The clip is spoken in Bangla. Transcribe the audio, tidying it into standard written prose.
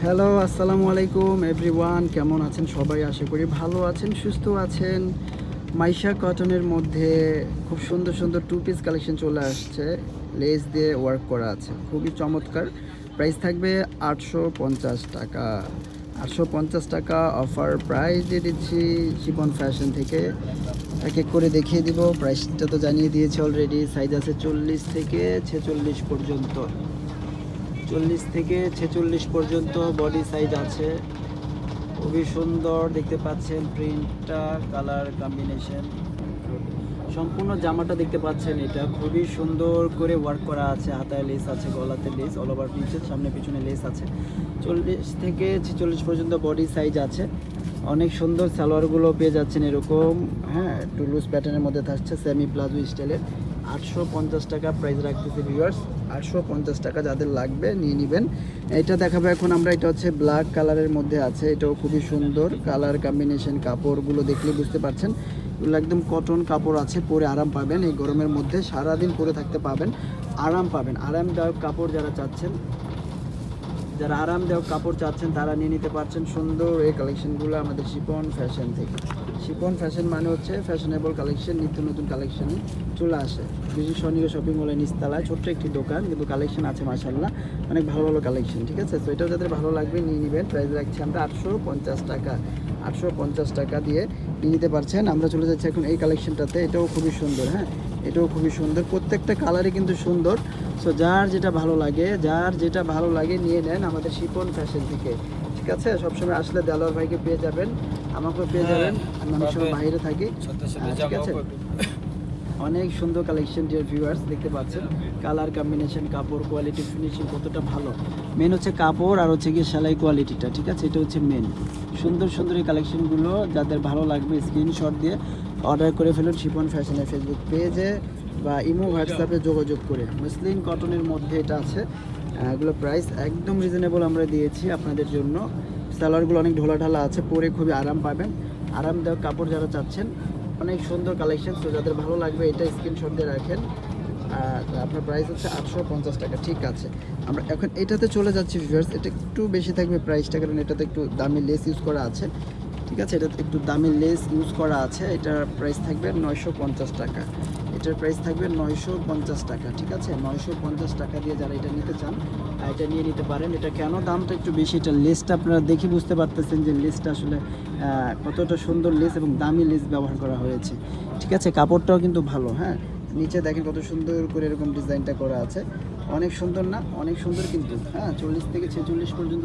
হ্যালো, আসসালামু আলাইকুম এভরিওয়ান। কেমন আছেন সবাই? আশা করি ভালো আছেন, সুস্থ আছেন। মাইশা কটনের মধ্যে খুব সুন্দর সুন্দর টু পিস কালেকশন চলে আসছে। লেস দিয়ে ওয়ার্ক করা আছে, খুবই চমৎকার। প্রাইস থাকবে 850 টাকা। 850 টাকা অফার প্রাইস দিয়ে দিচ্ছি শিপন ফ্যাশন থেকে। এক এক করে দেখিয়ে দিব। প্রাইসটা তো জানিয়ে দিয়েছে অলরেডি। সাইজ আছে 40 থেকে 46 পর্যন্ত। 40 থেকে 46 পর্যন্ত বডি সাইজ আছে। খুবই সুন্দর দেখতে পাচ্ছেন, প্রিন্টটা, কালার কম্বিনেশন, সম্পূর্ণ জামাটা দেখতে পাচ্ছেন। এটা খুবই সুন্দর করে ওয়ার্ক করা আছে। হাতায় লেস আছে, গলাতে লেস, অল ওভার পিসের সামনে পিছনে লেস আছে। 40 থেকে 46 পর্যন্ত বডি সাইজ আছে। অনেক সুন্দর সালোয়ারগুলো পেয়ে যাচ্ছেন এরকম, হ্যাঁ, একটু লুজ প্যাটার্নের মধ্যে থাকছে, সেমি প্লাজো স্টাইলের। 850 টাকা প্রাইস রাখতেছি ভিউয়ার্স। 850 টাকা, যাদের লাগবে নিয়ে নেবেন। এটা দেখাবো এখন আমরা। এটা হচ্ছে ব্ল্যাক কালারের মধ্যে আছে। এটাও খুবই সুন্দর কালার কম্বিনেশন। কাপড়গুলো দেখলে বুঝতে পারছেন, এগুলো একদম কটন কাপড় আছে, পরে আরাম পাবেন। এই গরমের মধ্যে সারাদিন পরে থাকতে পাবেন, আরাম পাবেন। আরামদায়ক কাপড় যারা চাচ্ছেন, যারা আরামদায়ক কাপড় চাচ্ছেন তারা নিয়ে নিতে পারছেন সুন্দর এই কালেকশনগুলো আমাদের শিপন ফ্যাশন থেকে। শিপন ফ্যাশন মানে হচ্ছে ফ্যাশনেবল কালেকশন, নিত্য নতুন কালেকশনই চলে আসে। বিশেষ স্বর্ণিকা শপিং মলের নিচতলায় ছোট্ট একটি দোকান, কিন্তু কালেকশন আছে মাশাআল্লাহ, অনেক ভালো ভালো কালেকশন। ঠিক আছে, তো এটাও যাদের ভালো লাগবে নিয়ে নেবেন। প্রাইস রাখছি আমরা 850 টাকা। 850 টাকা দিয়ে নিয়ে নিতে পারছেন। আমরা চলে যাচ্ছি এখন এই কালেকশনটাতে। এটাও খুবই সুন্দর, হ্যাঁ, এটাও খুবই সুন্দর। প্রত্যেকটা কালারই কিন্তু সুন্দর। সো যার যেটা ভালো লাগে, যার যেটা ভালো লাগে নিয়ে নেন আমাদের শিপন ফ্যাশন থেকে। ঠিক আছে, সবসময় আসলে দেলোয়ার ভাইকে পেয়ে যাবেন, আমাকেও পেয়ে যাবেন। আমি অনেক সময় বাইরে থাকি। ঠিক আছে, অনেক সুন্দর কালেকশন ডিয়ার ভিউয়ার্স, দেখতে পাচ্ছেন কালার কম্বিনেশন, কাপড় কোয়ালিটি, ফিনিশিং কতটা ভালো। মেন হচ্ছে কাপড় আর হচ্ছে গিয়ে সেলাই কোয়ালিটিটা। ঠিক আছে, এটা হচ্ছে মেন। সুন্দর সুন্দর এই কালেকশনগুলো যাদের ভালো লাগবে স্ক্রিনশট দিয়ে অর্ডার করে ফেলুন শিপন ফ্যাশনের ফেসবুক পেজে বা ইমো হোয়াটসঅ্যাপে যোগাযোগ করে। মুসলিম কটনের মধ্যে এটা আছে। এগুলো প্রাইস একদম রিজনেবল আমরা দিয়েছি আপনাদের জন্য। সালোয়ারগুলো অনেক ঢোলা ঢালা আছে, পরে খুবই আরাম পাবেন। আরামদায়ক কাপড় যারা চাচ্ছেন, অনেক সুন্দর কালেকশন। তো যাদের ভালো লাগবে এটা স্ক্রিনশট দিয়ে রাখেন। আর আপনার প্রাইস হচ্ছে 850 টাকা। ঠিক আছে, আমরা এখন এটাতে চলে যাচ্ছি ভিউয়ার্স। এটা একটু বেশি থাকবে প্রাইসটা, কারণ এটাতে একটু দামি লেস ইউজ করা আছে। ঠিক আছে, এটাতে একটু দামি লেস ইউজ করা আছে। এটার প্রাইস থাকবে 950 টাকা। এটার প্রাইস থাকবে 950 টাকা। ঠিক আছে, 950 টাকা দিয়ে যারা এটা নিতে চান এটা নিয়ে নিতে পারেন। এটা কেন দামটা একটু বেশি, এটা লেসটা আপনারা দেখে বুঝতে পারতেছেন যে লেসটা আসলে কতটা সুন্দর লেস এবং দামি লেস ব্যবহার করা হয়েছে। ঠিক আছে, কাপড়টাও কিন্তু ভালো, হ্যাঁ। নিচে দেখেন কত সুন্দর করে এরকম ডিজাইনটা করা আছে, অনেক সুন্দর না? অনেক সুন্দর কিন্তু, হ্যাঁ। 40 থেকে 46 পর্যন্ত